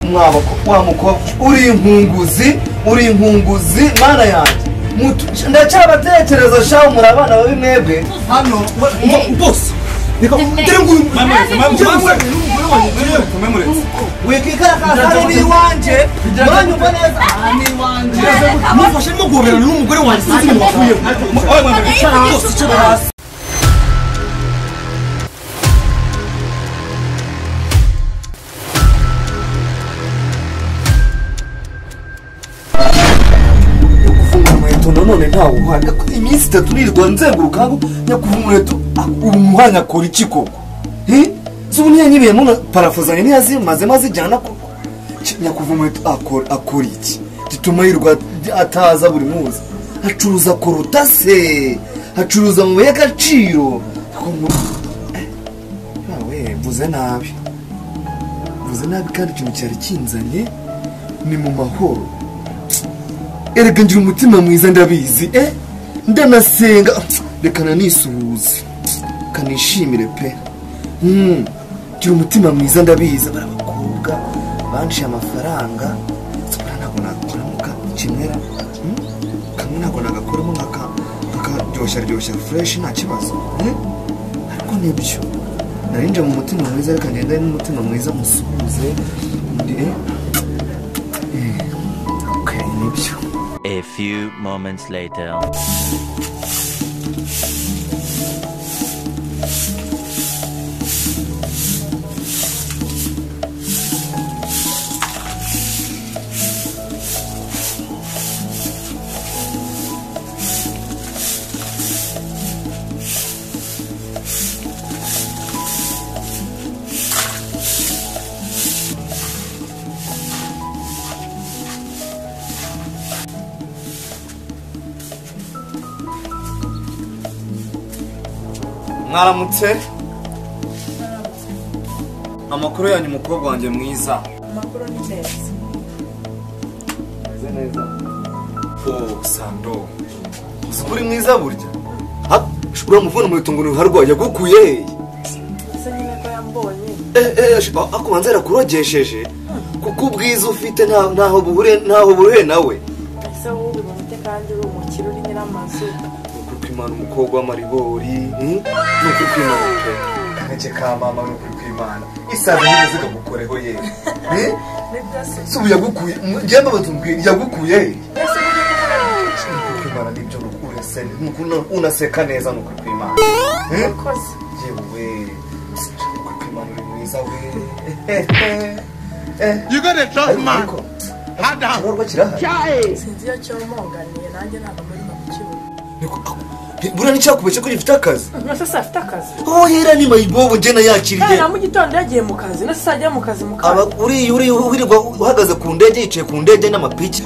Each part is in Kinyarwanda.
mwaba wa mukobwa uri inkunguzi mana yanjye ndacyabatekereza shaho muri abana babi mwebwe hano boss nika ndere nguyu wikikara ni wanje muranyumva neza ni wanje mufashe no guhoberana n'umugore wanjye sinzi mu bakuye oye mama cyara hasi none ntawe uhana iminsi 3 nirirwa nzenguruka nyakuva umuheto umuhanya akora iki koko z'ubunye nyibiye muno parafuzanye ntiyazi maze jyana koko nyakuva umuheto akora iki gituma yirwa ataza buri munsi acuruza koruta se acuruza mu y'agaciro nawe vuze nabi kandi ikintu cyari kinzanye ni mu mahoro erega ngira umutima mwiza ndabizi ndanasenga reka nanisuhuze kanishimire pe ngira umutima mwiza ndabizi barabakobwa banshi amafaranga sipara ntabwo nakoramo kimwera kamwe ntabwo nagakoramo akaryoshya fresh nta kibazo ariko nibyo narinje mu mutima mwiza reka ngende n'umutima mwiza musuhuze okay nibyo. A few moments later. Mwaramutse amakuru yanyu mukobwa wanjye mwiza amakuru ni neza Sando uri mwiza burya uramuvuna mu bitungo ntiharwaye yagukuye hehe se nyine ko yambonye akubanza yarakurogesheje kuko ubwiza ufite ntaho buhure nawe ese wowe ubibonete kandi uri umukire uri nyiramazu Imana umukobwa w'amaribori nuko kwimana pe kaneke ka mama nuko kwimana isaza nigeze kagukoreho ye subu yagukuye ngenda batumubwira yagukuye nuko kwimana nibyo nukure se nuko unaseka neza nuko kwimana koze yewe nuko kwimana uri mwiza we you got a tough man hada sinzi yo cyo monganiye nanjye ntabwo muri makibuno bura nicakubeshye ko gifite akazi nase afite akazi hera ni mayibobo nje nayakiriye na mu gitondo yagiye mu kazi nase sajya mu kazi wirirwa uhagaze ku ndege yicaye ku ndege n'amapiki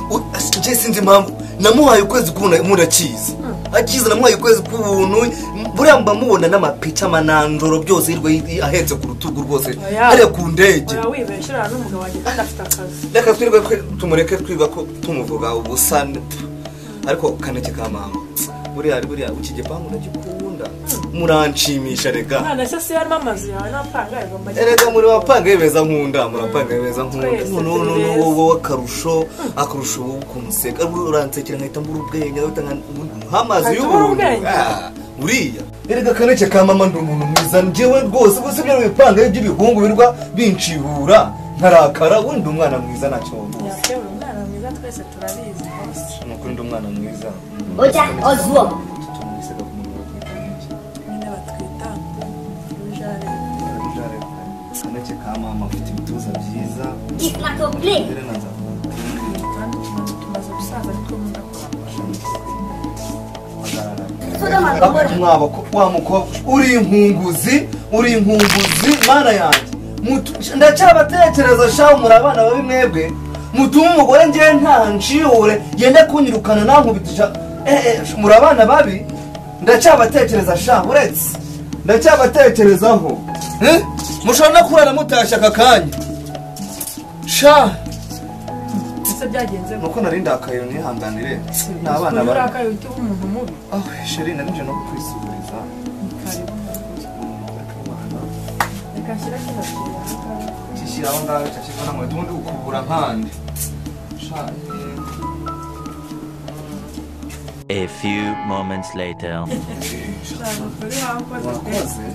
nje sinzi impamvu namuhaye ukwezi kubona murakiza akiza namuhaye ukwezi kubuntu buriya mba mubona n'amapiki amananjoro byose yirwa ahetse ku rutugu rwose ari ku ndege wibeshira n'umugabo wagiye kandi afite akazi reka twirwe tumureke twiga ko tumuvuga ubusane ariko kaneke ka mama buriya ukigipangu ndagikunda muranshimisha rega none se si yarimo amazu yawe n'apanga igomba erega muri wapanga yebeza nkunda murapanga yebeza nkunda none wowe akarusho kumuseka uransekera nkahita mbura ubwenge nk'amazi y'ubururu uriya erega kaneke ka mama ndi umuntu mwiza njyewe rwose gusa ibyo bipanga by'ibihungu birwa bincihura nkarakara wenda umwana mwiza ntacyo yakewe umwana mwiza twese turabizi bose nuko ndi umwana mwiza oja ozwo nyine batwita rujare kaneke ka mama afite ibituza byiza ifnakople kandi tumaze gusaza ariko mwaba wa mukobwa uri inkunguzi mana yanjye ndacyabatekereza shaho muri abana babi mwebwe mutuma umugore ngewe nta nshihure yenda kunyirukana nankubitisha muri abana babi ndacyabatekereza shaho uretse ndacyabatekerezaho mushobora no kurara mutashye aka kanya sha ese byagenze nuko nari ndakaye nihanganire n'abana bari urakaye uti umuntu mubi sheri nanje no kwisubiriza reka nshyira kino kintu shyira aho ngaho cacika namwe tundi ukubura nkandi. A few moments later. Wakoze.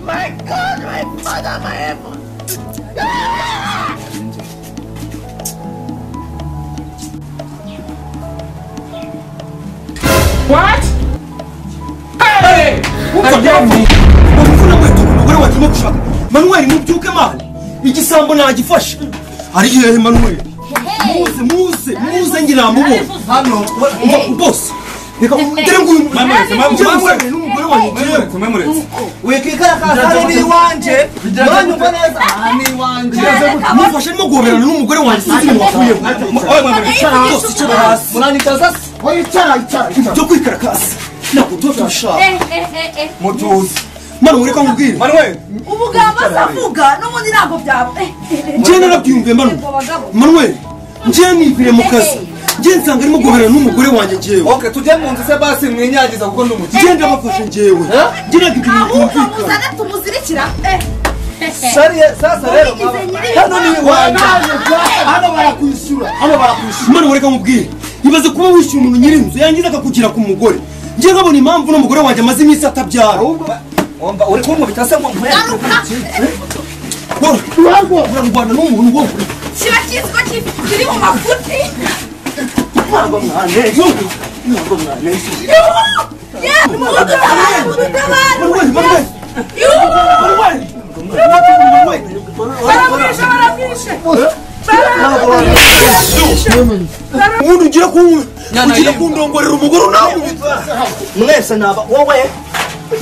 My God, my Father, my heaven. What? Hey! umugore wagiye gushaka Manuel mubyuke mali igisambo nagifashe ari hehe Manuel muze ngira mubo hano boss reka ndere nguyu Manuel n'umugore wanjye kumemuretse wikikara kasare ni wanje none mbona neza ni wanje mufashe no goberana n'umugore wanjye sinzi wakuye oye Manuel munanitaza icara cyo kwikara kasi nakutoka shaka mutuzi Manuel reka nkubwire Manuel ubugabo savuga n'ubundi ntabwo byawe njye narabyumviye Manuel njye nivire mu kazi njye nsanga arimo guhera n'umugore wanjye njyewe okay tujye mu nzu se basi mwinyagiza kuko ndumuti njye ndabafashe njyewe njye nagiye muzane tumuzirikira Sariye sasa rero hano ni wanje hano barakwishyura Manuel reka nkubwire ibaze kuba wishyura umuntu nyiri inzu yangiza akakugira ku mugore njye nkabona impamvu n'umugore wanjye amaze iminsi atabyara wumva uri kumwe bitase ngo mpere urarwana n'umuntu wo kiba kizwa kiri mu mafuti ntabwo mwaneze ubundi ugira kundongorera umugore nawe mwese naba wowe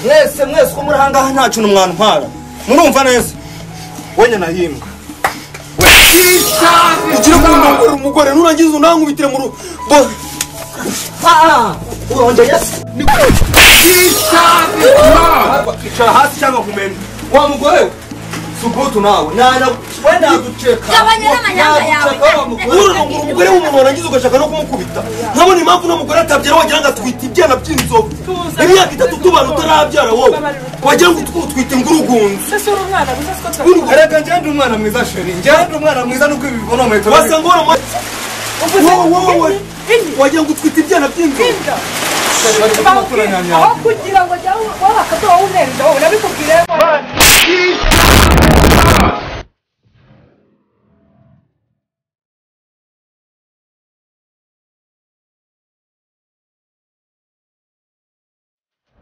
mwese ko muri hangaha nta kintu mwantwara murumva neza wenye nahimbwa ugira kundongorera umugore nurangiza unankubitire mu rugo urongeye icara hasi cyangwa kumenya wa mugore subutu nawe wenda duceka gabanya n'amanyanga yawe urongora umugore w'umuntu warangiza ugashaka no kumukubita nkabona impamvu n'umugore atabyara wagira ngo atwite ibyana by'inzovu imyaka 3 tubana utarabyara wowe wagira ngo utwite ngurugunzu erega njye ndi umwana mwiza sheri njye ndi umwana mwiza nuko ibi bibono metero wasanga wowe wagira ngo utwite ibyana by'inzovu aho kugira ngo jya wahakatoa unenza wowe nabikubwire